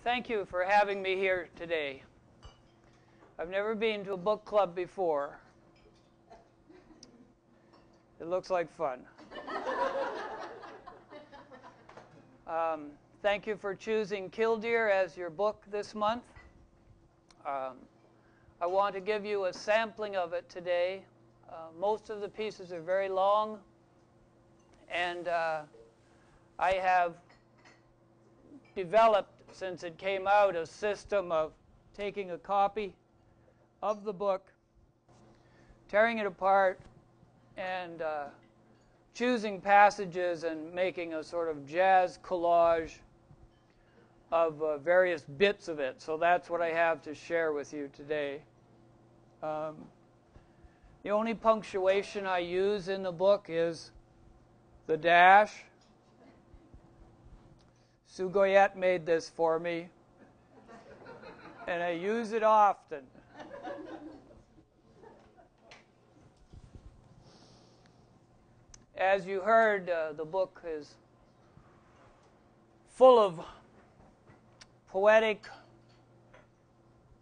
Thank you for having me here today. I've never been to a book club before. It looks like fun. Thank you for choosing Killdeer as your book this month. I want to give you a sampling of it today. Most of the pieces are very long, and I have developed, since it came out, a system of taking a copy of the book, tearing it apart, and choosing passages and making a sort of jazz collage of various bits of it. So that's what I have to share with you today. The only punctuation I use in the book is the dash. Sue Goyette made this for me, and I use it often. As you heard, the book is full of poetic,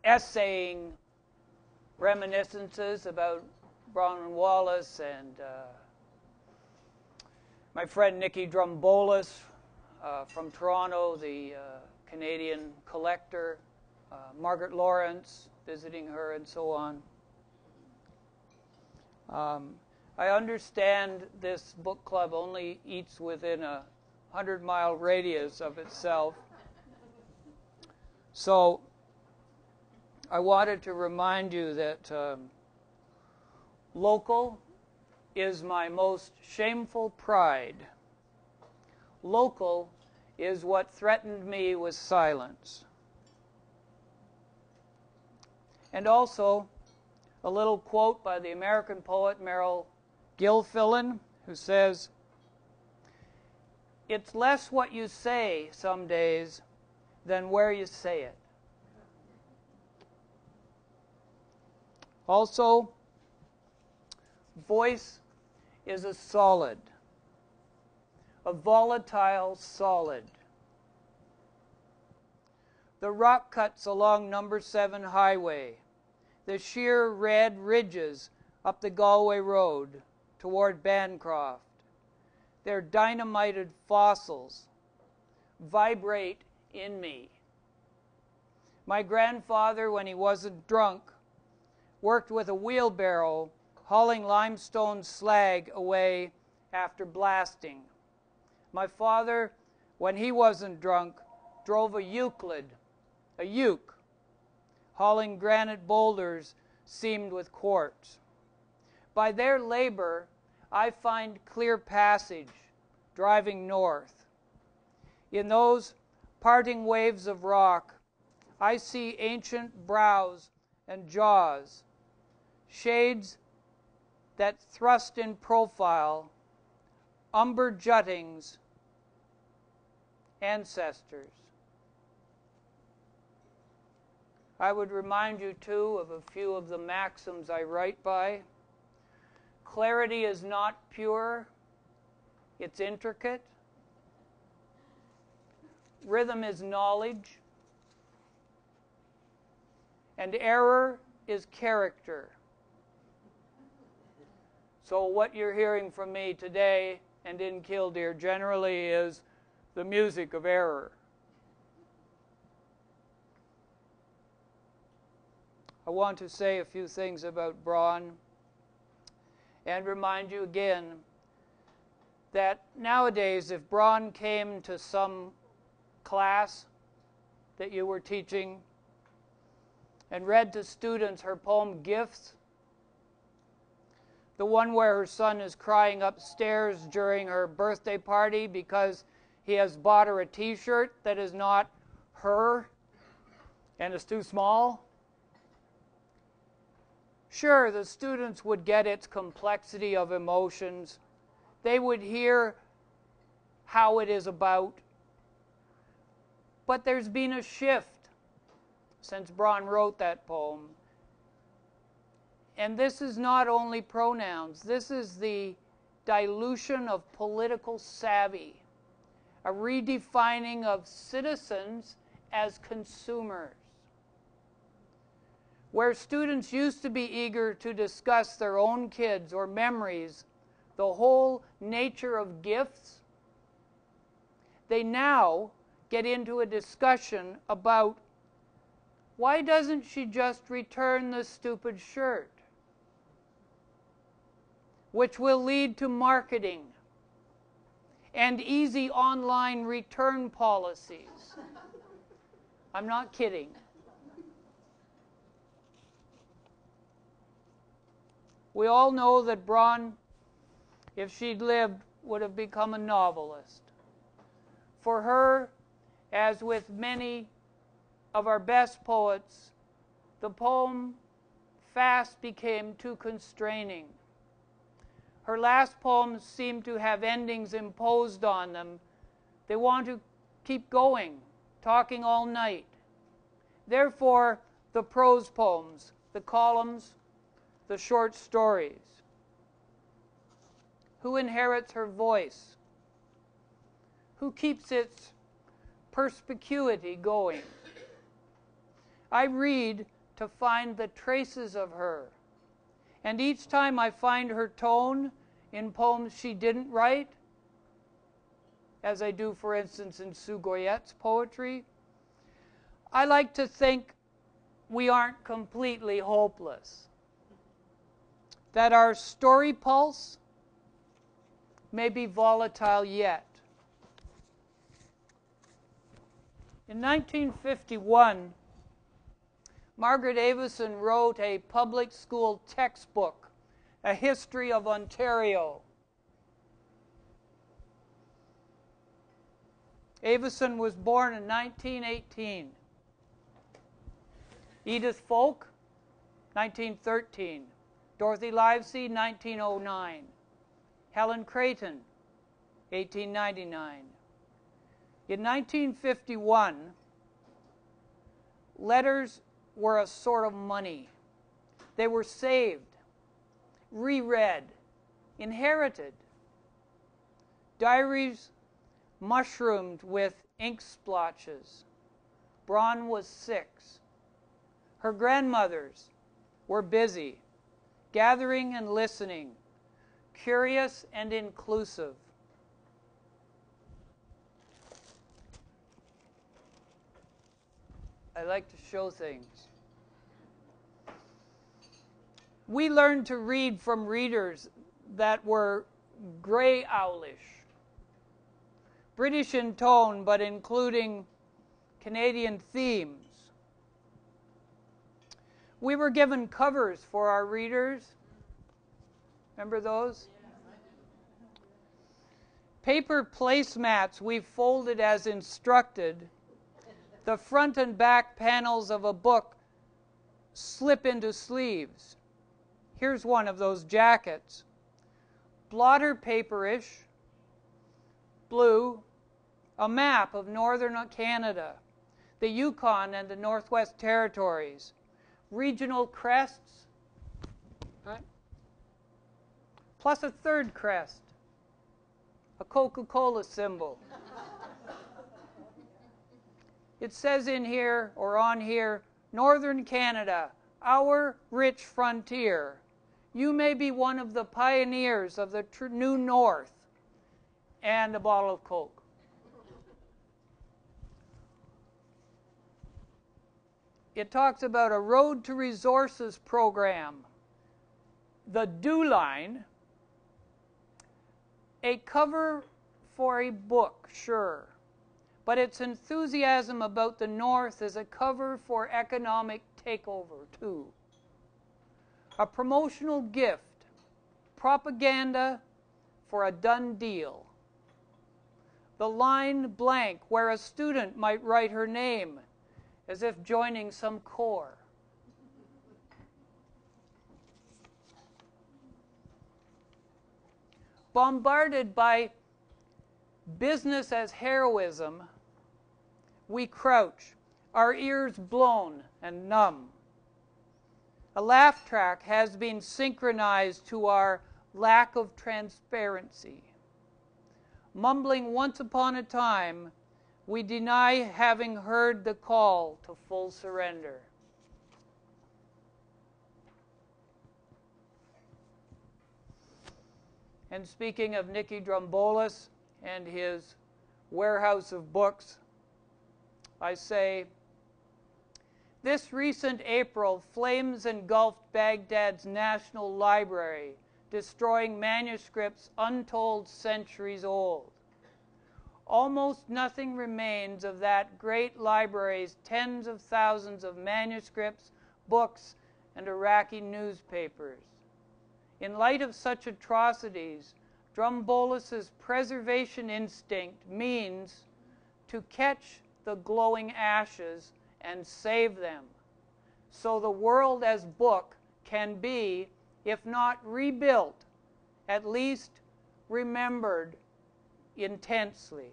essaying reminiscences about Bronwyn Wallace and my friend Nikki Drumbolis from Toronto, the Canadian collector, Margaret Lawrence, visiting her, and so on. I understand this book club only eats within a 100-mile radius of itself. So I wanted to remind you that local is my most shameful pride. Local is what threatened me with silence. And also a little quote by the American poet Merrill Gilfillan, who says, "It's less what you say some days than where you say it." Also, voice is a solid, a volatile solid. The rock cuts along number 7 highway, the sheer red ridges up the Galway Road toward Bancroft, their dynamited fossils vibrate in me. My grandfather, when he wasn't drunk, worked with a wheelbarrow hauling limestone slag away after blasting. My father, when he wasn't drunk, drove a Euclid, a uke, hauling granite boulders seamed with quartz. By their labor, I find clear passage driving north. In those parting waves of rock, I see ancient brows and jaws, shades that thrust in profile, umber juttings, ancestors. I would remind you, too, of a few of the maxims I write by. Clarity is not pure, it's intricate. Rhythm is knowledge. And error is character. So what you're hearing from me today and in Killdeer generally is the music of error. I want to say a few things about Bron and remind you again that nowadays if Bron came to some class that you were teaching and read to students her poem Gifts, the one where her son is crying upstairs during her birthday party because he has bought her a t-shirt that is not her and is too small. Sure, the students would get its complexity of emotions. They would hear how it is about. But there's been a shift since Bron wrote that poem. And this is not only pronouns. This is the dilution of political savvy, a redefining of citizens as consumers. Where students used to be eager to discuss their own kids or memories, the whole nature of gifts, they now get into a discussion about why doesn't she just return the stupid shirt, which will lead to marketing and easy online return policies. I'm not kidding. We all know that Braun, if she'd lived, would have become a novelist. For her, as with many of our best poets, the poem fast became too constraining. Her last poems seem to have endings imposed on them. They want to keep going, talking all night. Therefore, the prose poems, the columns, the short stories. Who inherits her voice? Who keeps its perspicuity going? I read to find the traces of her, and each time I find her tone in poems she didn't write, as I do, for instance, in Sue Goyette's poetry, I like to think we aren't completely hopeless, that our story pulse may be volatile yet. In 1951, Margaret Avison wrote a public school textbook, A History of Ontario. Avison was born in 1918. Edith Folk, 1913. Dorothy Livesey, 1909. Helen Creighton, 1899. In 1951, letters were a sort of money. They were saved, reread, inherited. Diaries mushroomed with ink splotches. Braun was 6. Her grandmothers were busy, gathering and listening, curious and inclusive. I like to show things. We learned to read from readers that were grey owlish, British in tone, but including Canadian themes. We were given covers for our readers. Remember those? Paper placemats we folded as instructed. The front and back panels of a book slip into sleeves. Here's one of those jackets. Blotter paperish, blue, a map of northern Canada, the Yukon and the Northwest Territories, regional crests, right? Plus a third crest, a Coca-Cola symbol. It says in here, or on here, Northern Canada, our rich frontier. You may be one of the pioneers of the new North, and a bottle of Coke. It talks about a Road to Resources program, the Do Line, a cover for a book, sure, but its enthusiasm about the North is a cover for economic takeover, too. A promotional gift, propaganda for a done deal. The line blank where a student might write her name as if joining some corps. Bombarded by business as heroism, we crouch, our ears blown and numb. A laugh track has been synchronized to our lack of transparency. Mumbling once upon a time, we deny having heard the call to full surrender. And speaking of Nicky Drumbolis and his warehouse of books, I say, this recent April, flames engulfed Baghdad's National Library, destroying manuscripts untold centuries old. Almost nothing remains of that great library's tens of thousands of manuscripts, books, and Iraqi newspapers. In light of such atrocities, Drumbolis's preservation instinct means to catch the glowing ashes and save them, so the world as book can be, if not rebuilt, at least remembered intensely.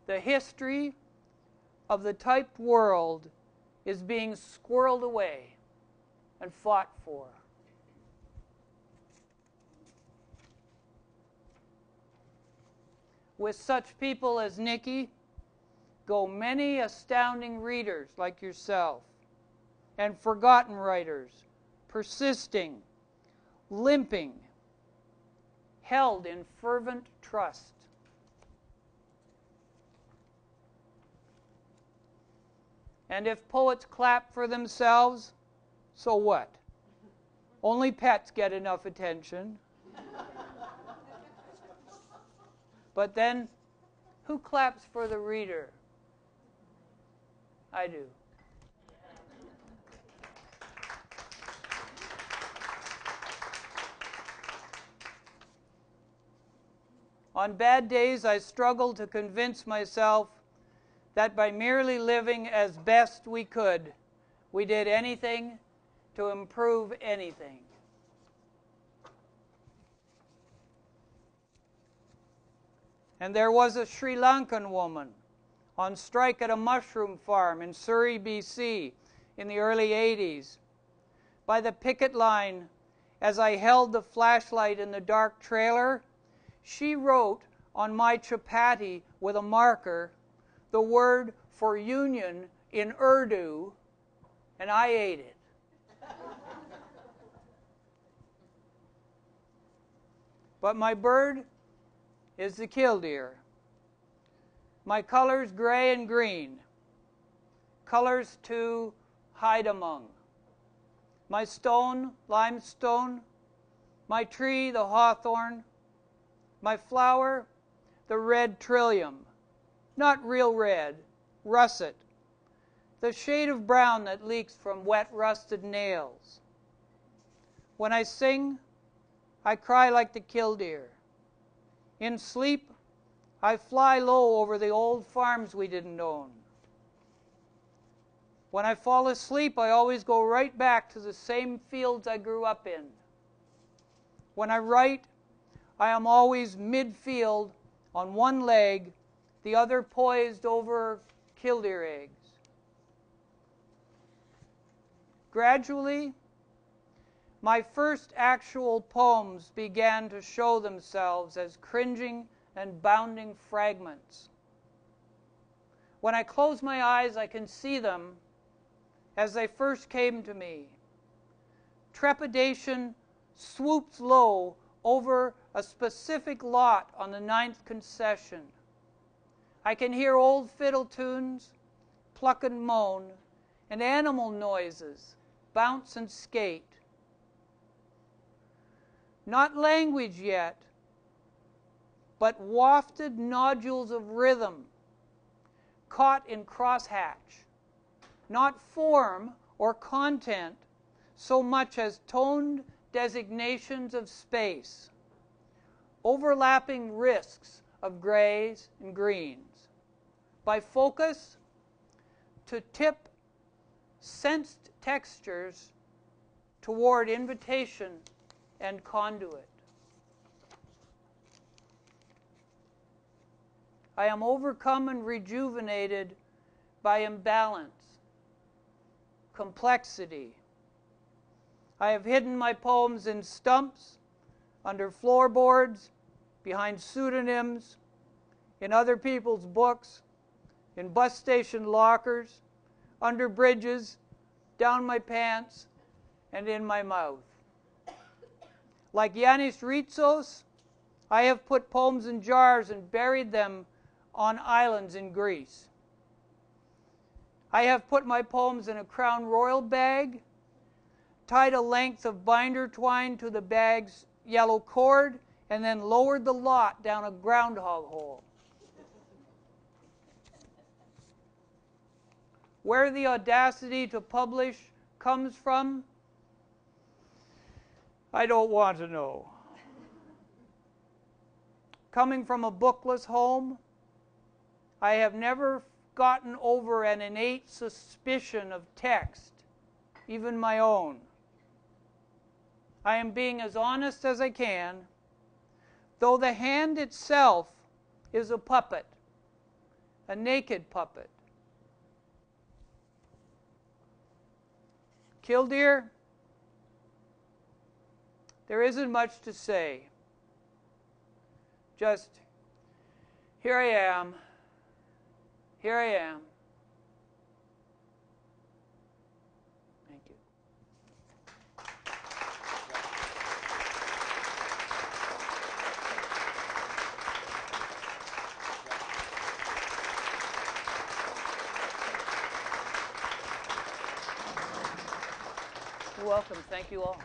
The history of the typed world is being squirreled away and fought for. With such people as Nicky go many astounding readers like yourself, and forgotten writers, persisting, limping, held in fervent trust. And if poets clap for themselves, so what? Only pets get enough attention. But then, who claps for the reader? I do. On bad days, I struggled to convince myself that by merely living as best we could, we did anything to improve anything. And there was a Sri Lankan woman on strike at a mushroom farm in Surrey, BC, in the early 80s. By the picket line, as I held the flashlight in the dark trailer, she wrote on my chapati with a marker the word for union in Urdu, and I ate it. But my bird is the killdeer. My colors gray and green, colors to hide among. My stone, limestone, my tree, the hawthorn, my flower, the red trillium, not real red, russet, the shade of brown that leaks from wet rusted nails. When I sing, I cry like the killdeer. In sleep, I fly low over the old farms we didn't own. When I fall asleep, I always go right back to the same fields I grew up in. When I write, I am always mid-field on one leg, the other poised over killdeer eggs. Gradually, my first actual poems began to show themselves as cringing and bounding fragments. When I close my eyes, I can see them as they first came to me. Trepidation swoops low over a specific lot on the 9th concession. I can hear old fiddle tunes, pluck and moan, and animal noises, bounce and skate. Not language yet, but wafted nodules of rhythm, caught in crosshatch. Not form or content so much as toned designations of space, overlapping risks of grays and greens. By focus, to tip sensed textures toward invitation and conduit. I am overcome and rejuvenated by imbalance, complexity. I have hidden my poems in stumps, under floorboards, behind pseudonyms, in other people's books, in bus station lockers, under bridges, down my pants, and in my mouth. Like Yanis Ritsos, I have put poems in jars and buried them on islands in Greece. I have put my poems in a Crown Royal bag, tied a length of binder twine to the bag's yellow cord, and then lowered the lot down a groundhog hole. Where the audacity to publish comes from, I don't want to know. Coming from a bookless home, I have never gotten over an innate suspicion of text, even my own. I am being as honest as I can, though the hand itself is a puppet, a naked puppet. Killdeer, there isn't much to say. Just, here I am, here I am. Thank you. You're welcome. Thank you all.